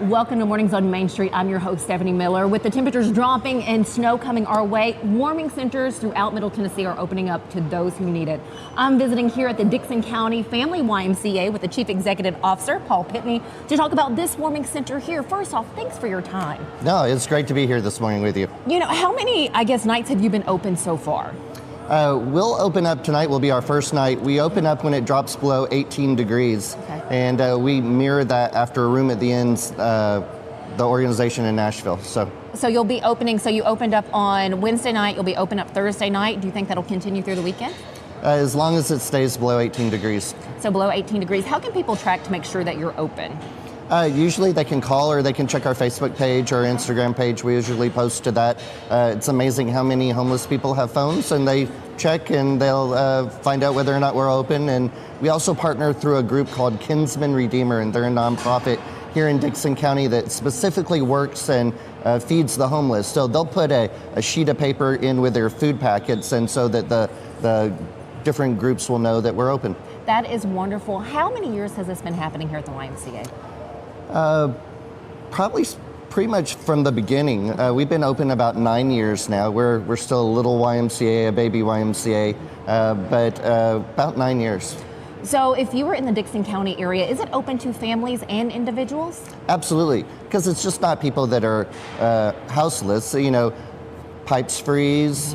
Welcome to Mornings on Main Street. I'm your host, Stefanie Miller. With the temperatures dropping and snow coming our way, warming centers throughout Middle Tennessee are opening up to those who need it. I'm visiting here at the Dickson County Family YMCA with the Chief Executive Officer, Paul Pitney, to talk about this warming center here. First off, thanks for your time. No, it's great to be here this morning with you. You know, how many, nights have you been open so far? We'll open up tonight, will be our first night. We open up when it drops below 18 degrees. Okay. And we mirror that after a room at the end's the organization in Nashville. So you'll be opening, so you opened up on Wednesday night, you'll be open up Thursday night. Do you think that'll continue through the weekend? As long as it stays below 18 degrees. So below 18 degrees. How can people track to make sure that you're open? Usually they can call or they can check our Facebook page or Instagram page. We usually post to that. It's amazing how many homeless people have phones, and they check and they'll find out whether or not we're open. And we also partner through a group called Kinsman Redeemer, and they're a nonprofit here in Dickson County that specifically works and feeds the homeless. So they'll put a sheet of paper in with their food packets, and so that the different groups will know that we're open. That is wonderful. How many years has this been happening here at the YMCA? Probably pretty much from the beginning. We've been open about 9 years now. We're still a little YMCA, a baby YMCA, but about 9 years. So if you were in the Dickson County area, is it open to families and individuals? Absolutely, because it's just not people that are houseless. You know, pipes freeze,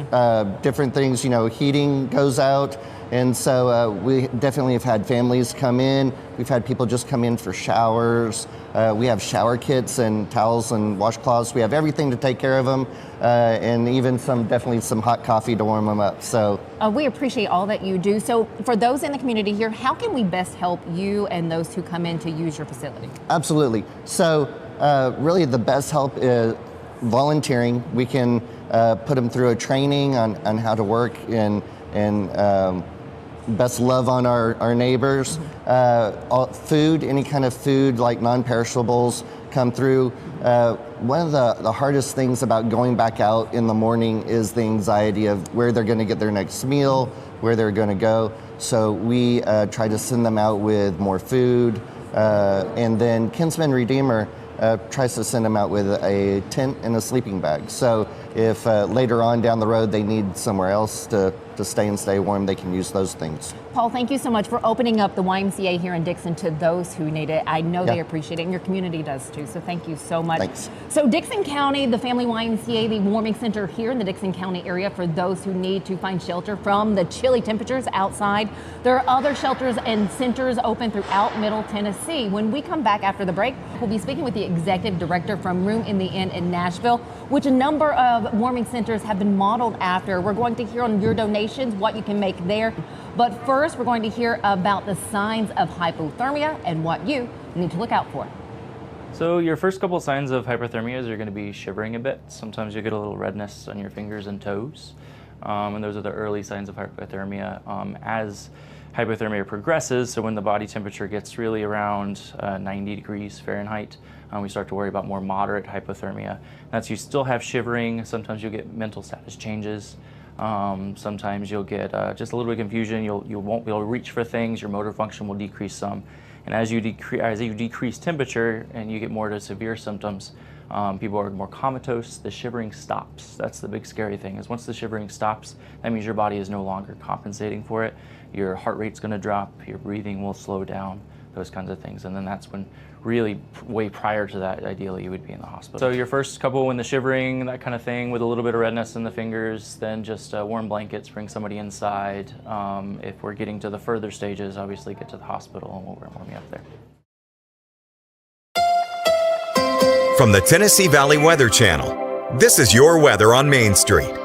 different things, heating goes out. And so we definitely have had families come in. We've had people just come in for showers. We have shower kits and towels and washcloths. We have everything to take care of them, and even definitely some hot coffee to warm them up. So we appreciate all that you do. So for those in the community here, how can we best help you and those who come in to use your facility? Absolutely. So really the best help is volunteering. We can put them through a training on how to work and best love on our neighbors. Food, any kind of food like non-perishables come through. One of the hardest things about going back out in the morning is the anxiety of where they're going to get their next meal, where they're going to go. So we try to send them out with more food. And then Kinsman Redeemer tries to send them out with a tent and a sleeping bag. So if later on down the road they need somewhere else to stay warm, they can use those things. Paul, thank you so much for opening up the YMCA here in Dickson to those who need it. I know they appreciate it, and your community does too, so thank you so much. Thanks. So Dickson County, the Family YMCA, the warming center here in the Dickson County area for those who need to find shelter from the chilly temperatures outside. There are other shelters and centers open throughout Middle Tennessee. When we come back after the break, we'll be speaking with the executive director from Room in the Inn in Nashville, which a number of warming centers have been modeled after. We're going to hear on your donations, what you can make there. But first, we're going to hear about the signs of hypothermia and what you need to look out for. So your first couple of signs of hypothermia is you're going to be shivering a bit. Sometimes you get a little redness on your fingers and toes. And those are the early signs of hypothermia. As hypothermia progresses, so when the body temperature gets really around 90 degrees Fahrenheit, we start to worry about more moderate hypothermia. That's you still have shivering. Sometimes you'll get mental status changes. Sometimes you'll get just a little bit of confusion. You won't be able to reach for things. Your motor function will decrease some. And as you decrease temperature and you get more to severe symptoms, people are more comatose. The shivering stops. That's the big scary thing, is once the shivering stops, that means your body is no longer compensating for it. Your heart rate's going to drop. Your breathing will slow down. Those kinds of things. And then that's when really way prior to that, ideally, you would be in the hospital. So your first couple, when the shivering, that kind of thing, with a little bit of redness in the fingers, then just warm blankets, bring somebody inside. If we're getting to the further stages, obviously get to the hospital and we'll warm you up there. From the Tennessee Valley Weather Channel, this is your weather on Main Street.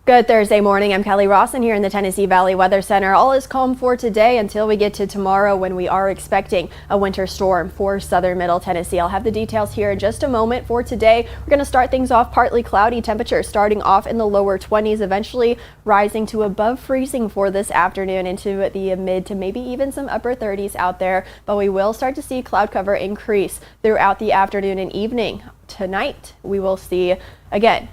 Good Thursday morning. I'm Kelly Rawson here in the Tennessee Valley Weather Center. All is calm for today until we get to tomorrow, when we are expecting a winter storm for southern Middle Tennessee. I'll have the details here in just a moment. For today, we're going to start things off partly cloudy, temperatures starting off in the lower 20s, eventually rising to above freezing for this afternoon, into the mid to maybe even some upper 30s out there. But we will start to see cloud cover increase throughout the afternoon and evening. Tonight, we will see, again,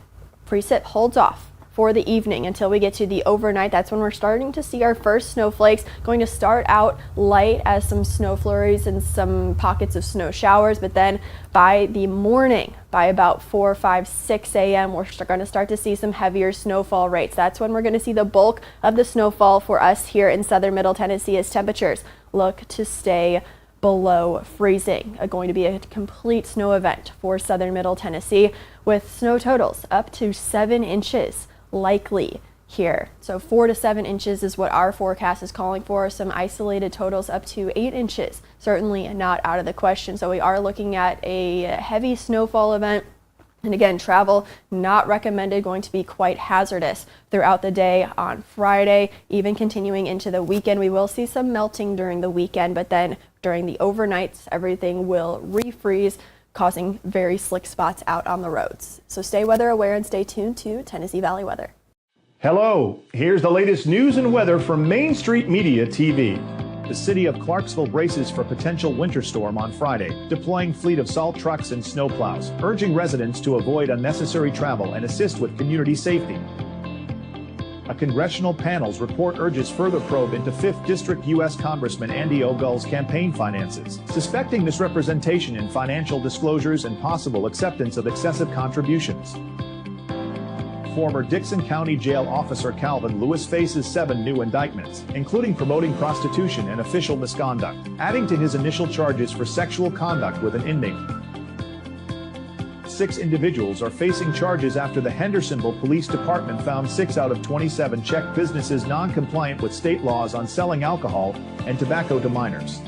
precip holds off for the evening until we get to the overnight. That's when we're starting to see our first snowflakes. Going to start out light as some snow flurries and some pockets of snow showers, but then by the morning, by about 4, 5, 6 a.m., we're going to start to see some heavier snowfall rates. That's when we're going to see the bulk of the snowfall for us here in southern Middle Tennessee as temperatures look to stay below freezing. Going to be a complete snow event for southern Middle Tennessee with snow totals up to 7 inches likely here. So 4 to 7 inches is what our forecast is calling for. Some isolated totals up to 8 inches, certainly not out of the question. So we are looking at a heavy snowfall event. And again, travel not recommended, going to be quite hazardous throughout the day on Friday, even continuing into the weekend. We will see some melting during the weekend, but then during the overnights, everything will refreeze, causing very slick spots out on the roads. So stay weather aware and stay tuned to Tennessee Valley Weather. Hello, here's the latest news and weather from Main Street Media TV. The city of Clarksville braces for potential winter storm on Friday, deploying fleet of salt trucks and snowplows, urging residents to avoid unnecessary travel and assist with community safety. A congressional panel's report urges further probe into 5th District U.S. Congressman Andy Ogul's campaign finances, suspecting misrepresentation in financial disclosures and possible acceptance of excessive contributions. Former Dickson County Jail officer Calvin Lewis faces 7 new indictments, including promoting prostitution and official misconduct, adding to his initial charges for sexual conduct with an inmate. 6 individuals are facing charges after the Hendersonville Police Department found 6 out of 27 checked businesses non-compliant with state laws on selling alcohol and tobacco to minors.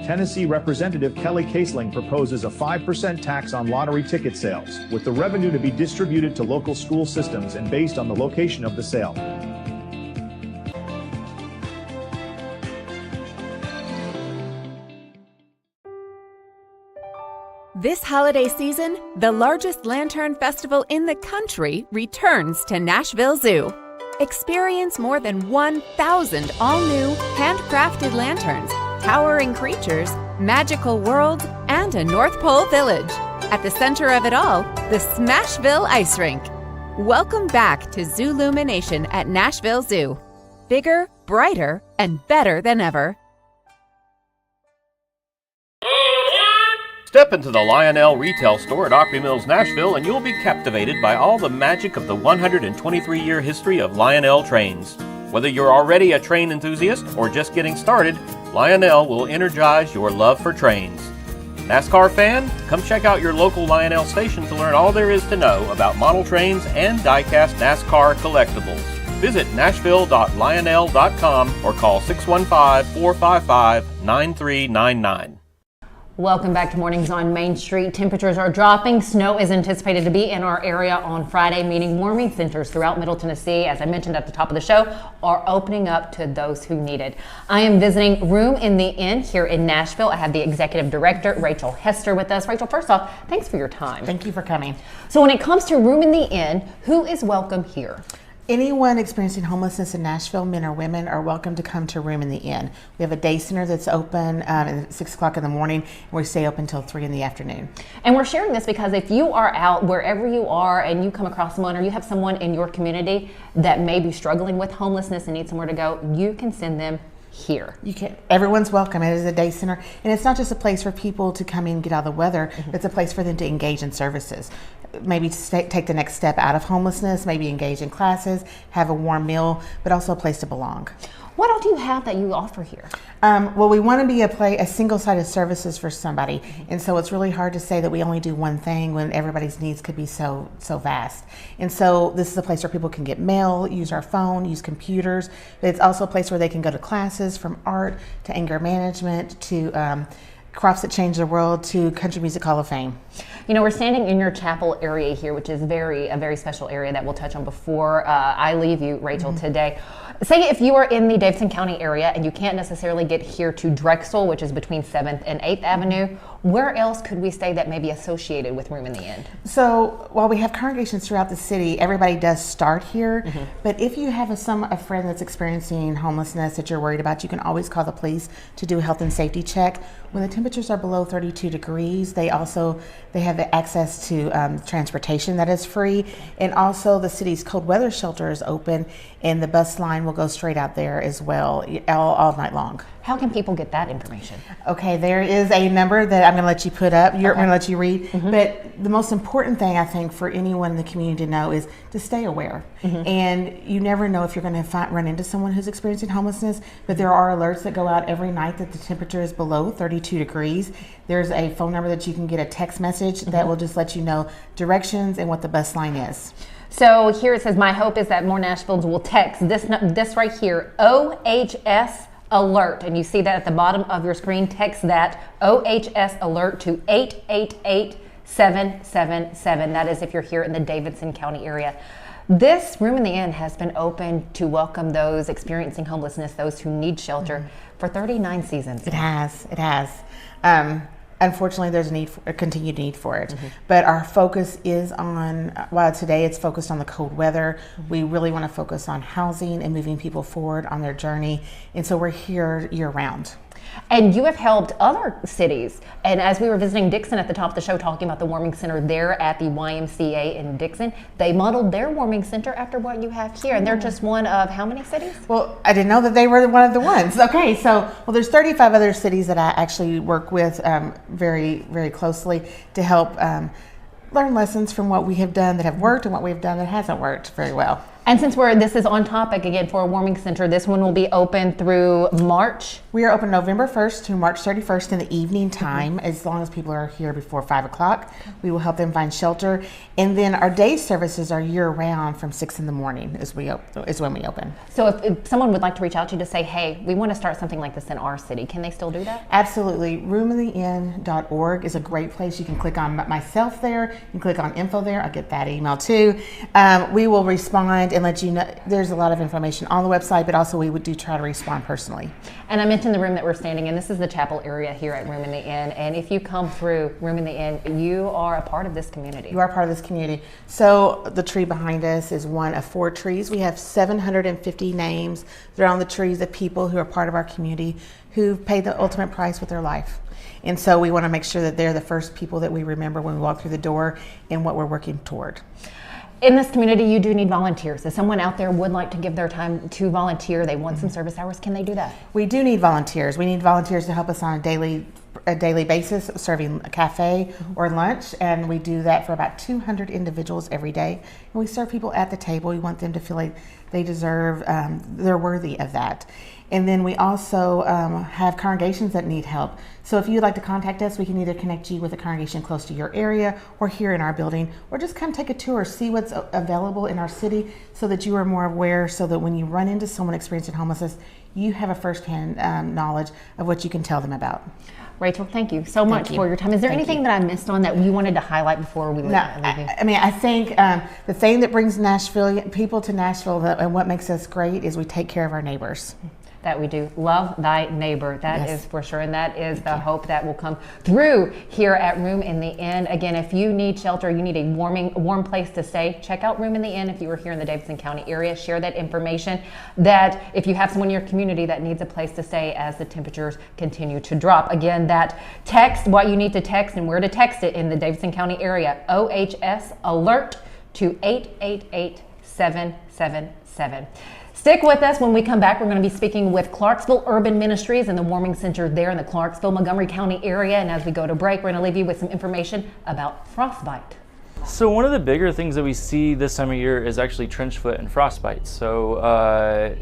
Tennessee Representative Kelly Kaesling proposes a 5% tax on lottery ticket sales, with the revenue to be distributed to local school systems and based on the location of the sale. This holiday season, the largest lantern festival in the country returns to Nashville Zoo. Experience more than 1,000 all-new, handcrafted lanterns, towering creatures, magical worlds, and a North Pole village. At the center of it all, the Smashville Ice Rink. Welcome back to Zoolumination at Nashville Zoo. Bigger, brighter, and better than ever. Step into the Lionel retail store at Opry Mills, Nashville, and you'll be captivated by all the magic of the 123-year history of Lionel trains. Whether you're already a train enthusiast or just getting started, Lionel will energize your love for trains. NASCAR fan? Come check out your local Lionel station to learn all there is to know about model trains and die-cast NASCAR collectibles. Visit nashville.lionel.com or call 615-455-9399. Welcome back to Mornings on Main Street. Temperatures are dropping. Snow is anticipated to be in our area on Friday, meaning warming centers throughout Middle Tennessee, as I mentioned at the top of the show, are opening up to those who need it. I am visiting Room in the Inn here in Nashville. I have the executive director, Rachel Hester, with us. Rachel, first off, thanks for your time. Thank you for coming. So when it comes to Room in the Inn, who is welcome here? Anyone experiencing homelessness in Nashville, men or women, are welcome to come to Room in the Inn. We have a day center that's open at 6 o'clock in the morning, and we stay open until 3 in the afternoon. And we're sharing this because if you are out wherever you are and you come across someone or you have someone in your community that may be struggling with homelessness and need somewhere to go, you can send them here. You can. Everyone's welcome. It is a day center, and it's not just a place for people to come in and get out of the weather. But it's a place for them to engage in services. Maybe take the next step out of homelessness. Maybe engage in classes, have a warm meal, but also a place to belong. What all do you have that you offer here? Well, we want to be a single-sided services for somebody, and so it's really hard to say that we only do one thing when everybody's needs could be so vast. And so this is a place where people can get mail, use our phone, use computers. But it's also a place where they can go to classes from art to anger management to Crops That Change the World to Country Music Hall of Fame. You know, we're standing in your chapel area here, which is a very special area that we'll touch on before I leave you, Rachel, today. Say if you are in the Davidson County area and you can't necessarily get here to Drexel, which is between 7th and 8th Avenue, Where else could we stay that may be associated with Room in the Inn? So while we have congregations throughout the city, everybody does start here. But if you have a friend that's experiencing homelessness that you're worried about, you can always call the police to do a health and safety check. When the temperatures are below 32 degrees, they have the access to transportation that is free, and also the city's cold weather shelter is open, and the bus line will go straight out there as well all night long. How can people get that information? Okay, there is a number that I'm going to let you put up. I'm going to let you read. But the most important thing, I think, for anyone in the community to know is to stay aware. And you never know if you're going to run into someone who's experiencing homelessness, but there are alerts that go out every night that the temperature is below 32 degrees. There's a phone number that you can get a text message that will just let you know directions and what the bus line is. So here it says, my hope is that more Nashvilles will text this right here, OHS alert, and you see that at the bottom of your screen. Text that OHS alert to 888-777. That is if you're here in the Davidson County area. This Room in the Inn has been open to welcome those experiencing homelessness, those who need shelter, for 39 seasons. It has. Unfortunately, there's a continued need for it. But our focus is on, while today it's focused on the cold weather, we really want to focus on housing and moving people forward on their journey. And so we're here year round. And you have helped other cities. And as we were visiting Dickson at the top of the show, talking about the warming center there at the YMCA in Dickson, they modeled their warming center after what you have here. And they're just one of how many cities? Well, I didn't know that they were one of the ones. Okay, so, there's 35 other cities that I actually work with very, very closely to help learn lessons from what we have done that have worked and what we've done that hasn't worked very well. And since this is on topic again for a warming center, this one will be open through March. We are open November 1st to March 31st in the evening time, as long as people are here before 5 o'clock. We will help them find shelter. And then our day services are year round from 6 in the morning is when we open. So if someone would like to reach out to you to say, hey, we want to start something like this in our city, can they still do that? Absolutely. roomintheinn.org is a great place. You can click on myself there. You can click on info there. I'll get that email too. We will respond and let you know. There's a lot of information on the website, but also we do try to respond personally. And I mentioned the room that we're standing in. This is the chapel area here at Room in the Inn. And if you come through Room in the Inn, you are a part of this community. You are part of this community. So the tree behind us is one of 4 trees. We have 750 names. They're on the trees of people who are part of our community who've paid the ultimate price with their life. And so we want to make sure that they're the first people that we remember when we walk through the door and what we're working toward. In this community, you do need volunteers. If someone out there would like to give their time to volunteer, they want some service hours, can they do that? We do need volunteers. We need volunteers to help us on a daily basis, serving a cafe or lunch, and we do that for about 200 individuals every day. And we serve people at the table. We want them to feel like they deserve, they're worthy of that. And then we also have congregations that need help. So if you'd like to contact us, we can either connect you with a congregation close to your area or here in our building, or just come take a tour, see what's available in our city so that you are more aware, so that when you run into someone experiencing homelessness, you have a firsthand knowledge of what you can tell them about. Rachel, thank you so much for your time. Is there anything that I missed on that you wanted to highlight before we leave? I think the thing that brings people to Nashville and what makes us great is we take care of our neighbors. That we do. Love thy neighbor. That is for sure. And that is the hope that will come through here at Room in the Inn. Again, if you need shelter, you need a warm place to stay, check out Room in the Inn. If you are here in the Davidson County area, share that information, that if you have someone in your community that needs a place to stay as the temperatures continue to drop. Again, that text what you need to text and where to text it in the Davidson County area. OHS alert to 888-777. Stick with us. When we come back, we're going to be speaking with Clarksville Urban Ministries and the warming center there in the Clarksville, Montgomery County area. And as we go to break, we're going to leave you with some information about frostbite. So one of the bigger things that we see this time of year is actually trench foot and frostbite. So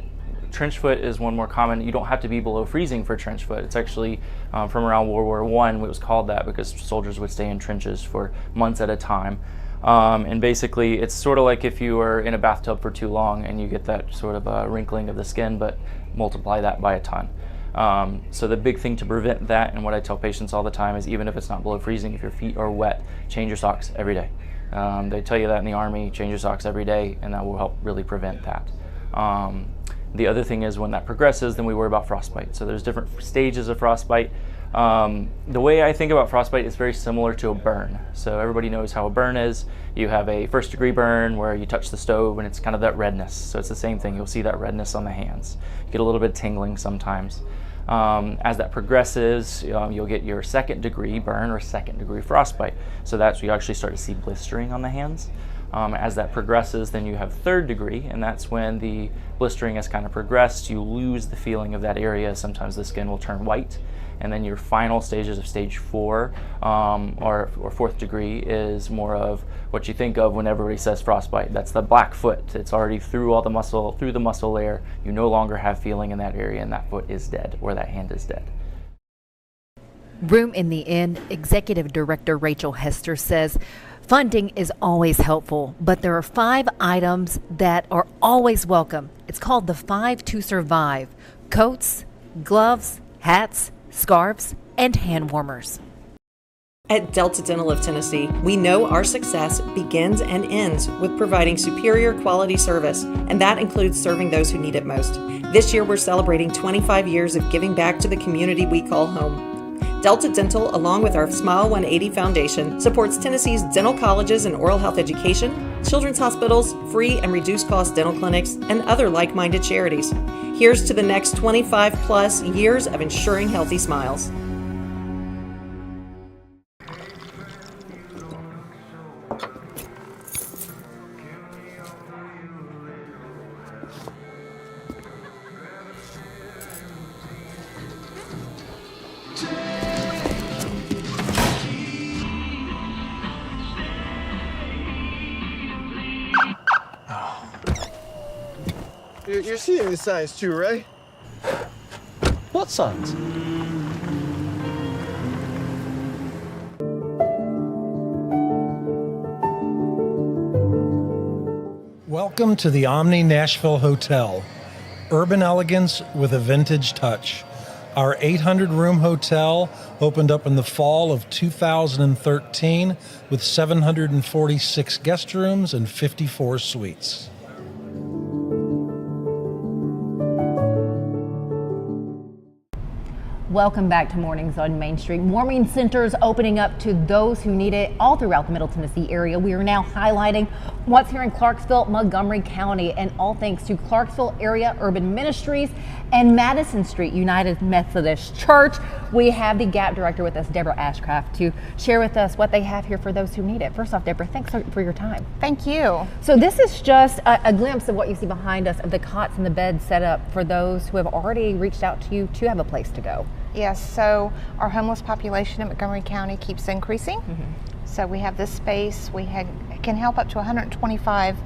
trench foot is one more common. You don't have to be below freezing for trench foot. It's actually from around World War I. It was called that because soldiers would stay in trenches for months at a time. And basically it's sort of like if you are in a bathtub for too long and you get that sort of wrinkling of the skin, but multiply that by a ton. So the big thing to prevent that, and what I tell patients all the time, is even if it's not below freezing, if your feet are wet, change your socks every day. They tell you that in the Army, change your socks every day, and that will help really prevent that. The other thing is when that progresses, then we worry about frostbite. So there's different stages of frostbite. The way I think about frostbite is very similar to a burn. So everybody knows how a burn is. You have a first-degree burn where you touch the stove and it's kind of that redness. So it's the same thing. You'll see that redness on the hands. You get a little bit of tingling sometimes. As that progresses, you'll get your second-degree burn or second-degree frostbite. So that's you actually start to see blistering on the hands. As that progresses, then you have third degree, and that's when the blistering has kind of progressed. You lose the feeling of that area. Sometimes the skin will turn white. And then your final stages of stage 4 or fourth degree is more of what you think of when everybody says frostbite. That's the black foot. It's already through all the muscle, through the muscle layer. You no longer have feeling in that area, and that foot is dead, or that hand is dead. Room in the Inn Executive Director Rachel Hester says funding is always helpful, but there are 5 items that are always welcome. It's called the 5 to Survive: coats, gloves, hats, scarves, and hand warmers. At Delta Dental of Tennessee, we know our success begins and ends with providing superior quality service, and that includes serving those who need it most. This year, we're celebrating 25 years of giving back to the community we call home. Delta Dental, along with our Smile 180 Foundation, supports Tennessee's dental colleges and oral health education, children's hospitals, free and reduced cost dental clinics, and other like-minded charities. Here's to the next 25 plus years of ensuring healthy smiles. You're seeing the signs too, right? What signs? Welcome to the Omni Nashville Hotel. Urban elegance with a vintage touch. Our 800-room hotel opened up in the fall of 2013 with 746 guest rooms and 54 suites. Welcome back to Mornings on Main Street. Warming centers opening up to those who need it all throughout the Middle Tennessee area. We are now highlighting what's here in Clarksville, Montgomery County, and all thanks to Clarksville Area Urban Ministries and Madison Street United Methodist Church. We have the GAP director with us, Deborah Ashcraft, to share with us what they have here for those who need it. First off, Deborah, thanks for your time. Thank you. So this is just a glimpse of what you see behind us, of the cots and the beds set up for those who have already reached out to you to have a place to go. Yes, so our homeless population in Montgomery County keeps increasing. Mm-hmm. So we have this space. We can help up to 125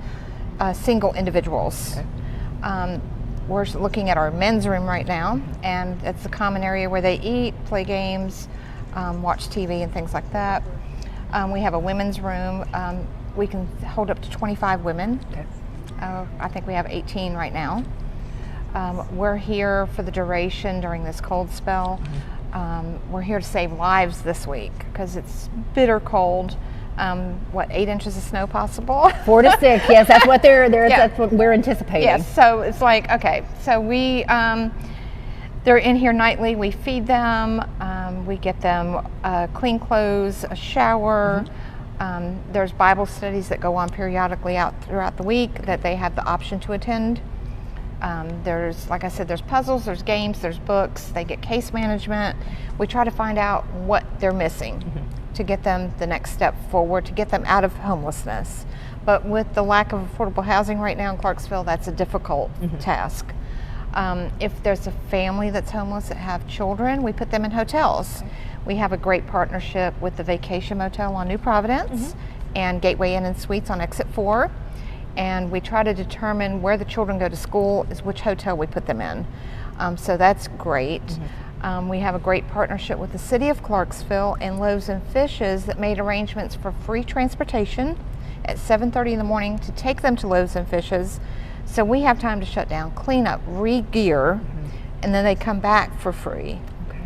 single individuals. Okay. We're looking at our men's room right now, and it's a common area where they eat, play games, watch TV and things like that. We have a women's room. We can hold up to 25 women. Okay. I think we have 18 right now. We're here for the duration during this cold spell. We're here to save lives this week because it's bitter cold. 8 inches of snow possible? 4 to 6, yes, that's what that's what we're anticipating. Yes, so it's like, okay, so they're in here nightly. We feed them, we get them clean clothes, a shower. Mm-hmm. There's Bible studies that go on periodically out throughout the week that they have the option to attend. There's, like I said, there's puzzles, there's games, there's books. They get case management. We try to find out what they're missing to get them the next step forward, to get them out of homelessness. But with the lack of affordable housing right now in Clarksville, that's a difficult task. If there's a family that's homeless that have children, we put them in hotels. We have a great partnership with the Vacation Motel on New Providence and Gateway Inn and Suites on Exit 4. And we try to determine where the children go to school is which hotel we put them in. So that's great. We have a great partnership with the City of Clarksville and Loaves and Fishes that made arrangements for free transportation at 7:30 in the morning to take them to Loaves and Fishes. So we have time to shut down, clean up, re-gear, and then they come back for free. Okay.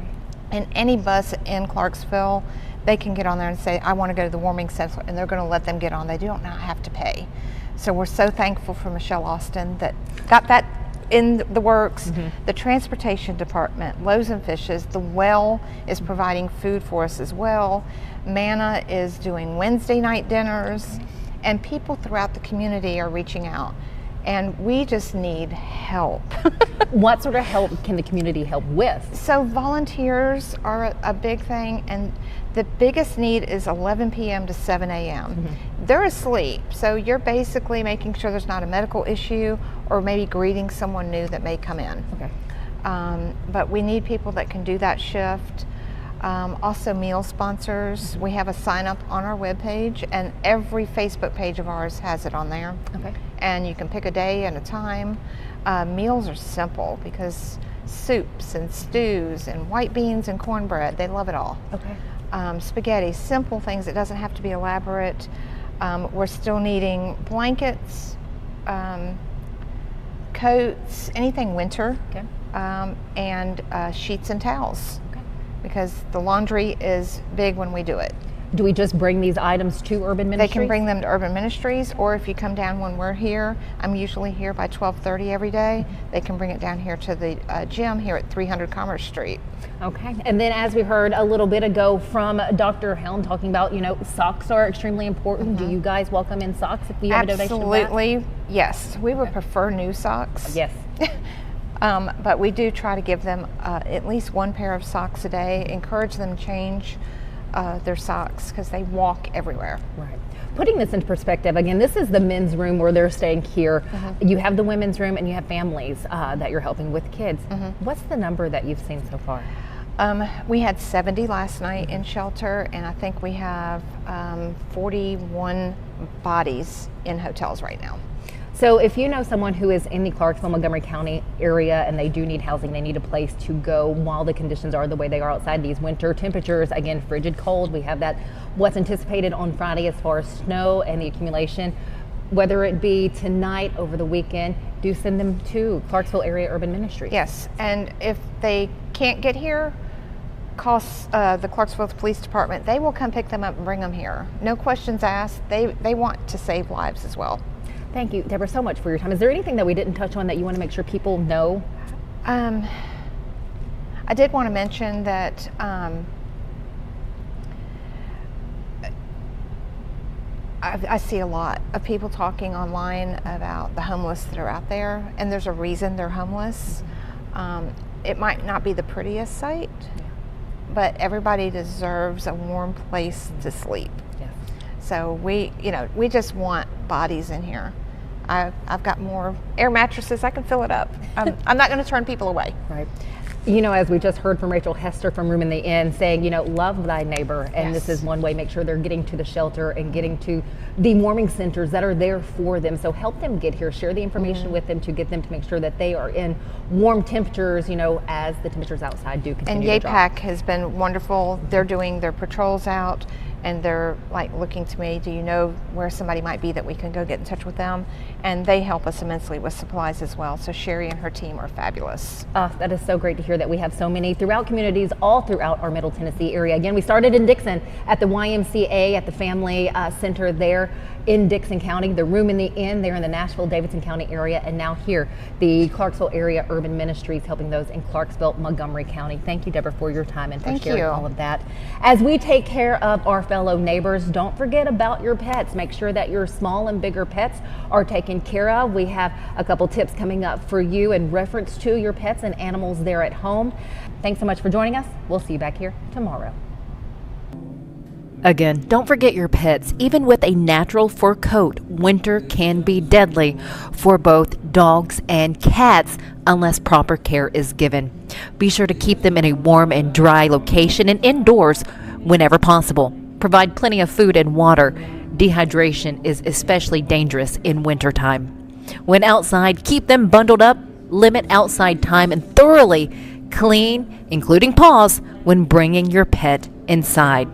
And any bus in Clarksville, they can get on there and say, I want to go to the warming center, and they're going to let them get on. They do not have to pay. So we're so thankful for Michelle Austin that got that in the works. The transportation department, Loaves and Fishes, the Well is providing food for us as well. Manna is doing Wednesday night dinners, and people throughout the community are reaching out. And we just need help. What sort of help can the community help with? So volunteers are a big thing, and the biggest need is 11 p.m. to 7 a.m. They're asleep, so you're basically making sure there's not a medical issue or maybe greeting someone new that may come in. Okay. But we need people that can do that shift. Also meal sponsors. We have a sign up on our webpage, and every Facebook page of ours has it on there. Okay. And you can pick a day and a time. Meals are simple because soups and stews and white beans and cornbread, they love it all. Okay. Spaghetti, simple things. It doesn't have to be elaborate. We're still needing blankets, coats, anything winter, okay. And sheets and towels, okay. Because the laundry is big when we do it. Do we just bring these items to Urban Ministries? They can bring them to Urban Ministries, or if you come down when we're here, I'm usually here by 12:30 every day, they can bring it down here to the gym here at 300 Commerce Street. Okay, and then as we heard a little bit ago from Dr. Helm talking about, socks are extremely important. Do you guys welcome in socks if we have a donation of that? Absolutely, yes. We would prefer new socks. Yes. But we do try to give them at least one pair of socks a day, encourage them to change their socks because they walk everywhere. Right. Putting this into perspective, again, this is the men's room where they're staying here. You have the women's room and you have families that you're helping with kids. What's the number that you've seen so far? We had 70 last night in shelter, and I think we have 41 bodies in hotels right now. So if you know someone who is in the Clarksville, Montgomery County area and they do need housing, they need a place to go while the conditions are the way they are outside, these winter temperatures, again, frigid cold. We have that, what's anticipated on Friday as far as snow and the accumulation, whether it be tonight, over the weekend, do send them to Clarksville Area Urban Ministries. Yes, and if they can't get here, call the Clarksville Police Department. They will come pick them up and bring them here. No questions asked. They want to save lives as well.'t you, Deborah, so much for your time. Is there anything that we didn't touch on that you want to make sure people know? I did want to mention that I see a lot of people talking online about the homeless that are out there, and there's a reason they're homeless. It might not be the prettiest sight, but everybody deserves a warm place to sleep. Yes. So we just want bodies in here. I've got more air mattresses. I can fill it up. I'm not going to turn people away. Right. As we just heard from Rachel Hester from Room in the Inn saying, love thy neighbor. And Yes. this is one way, make sure they're getting to the shelter and getting to the warming centers that are there for them. So help them get here, share the information with them to get them to make sure that they are in warm temperatures, as the temperatures outside do continue And to drop. YAPAC has been wonderful. They're doing their patrols out, and they're looking to me, do you know where somebody might be that we can go get in touch with them? And they help us immensely with supplies as well. So Sherry and her team are fabulous. That is so great to hear that we have so many throughout communities all throughout our Middle Tennessee area. Again, we started in Dickson at the YMCA at the Family Center there in Dickson County, the Room in the Inn there in the Nashville, Davidson County area, and now here, the Clarksville Area Urban Ministries helping those in Clarksville, Montgomery County. Thank you, Deborah, for your time and for Thank sharing you. all of that. As we take care of our fellow neighbors, don't forget about your pets. Make sure that your small and bigger pets are taken care of. We have a couple tips coming up for you in reference to your pets and animals there at home. Thanks so much for joining us. We'll see you back here tomorrow. Again, don't forget your pets. Even with a natural fur coat, winter can be deadly for both dogs and cats unless proper care is given. Be sure to keep them in a warm and dry location and indoors whenever possible. Provide plenty of food and water. Dehydration is especially dangerous in wintertime. When outside, keep them bundled up, limit outside time, and thoroughly clean, including paws, when bringing your pet inside.